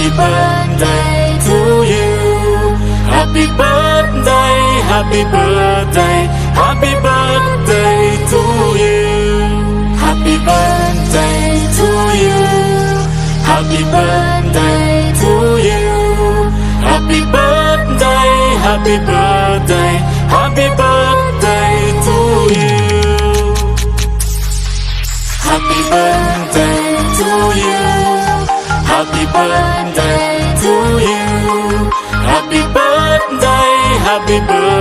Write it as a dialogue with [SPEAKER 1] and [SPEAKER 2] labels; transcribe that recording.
[SPEAKER 1] Happy birthday to you. Happy birthday, happy birthday, happy birthday to you. Happy birthday to you. Happy birthday to you. Happy birthday, happy birthday, happy birthday to you. Happy birthday to you. Happy birthday to you. Happy birthday, happy birthday.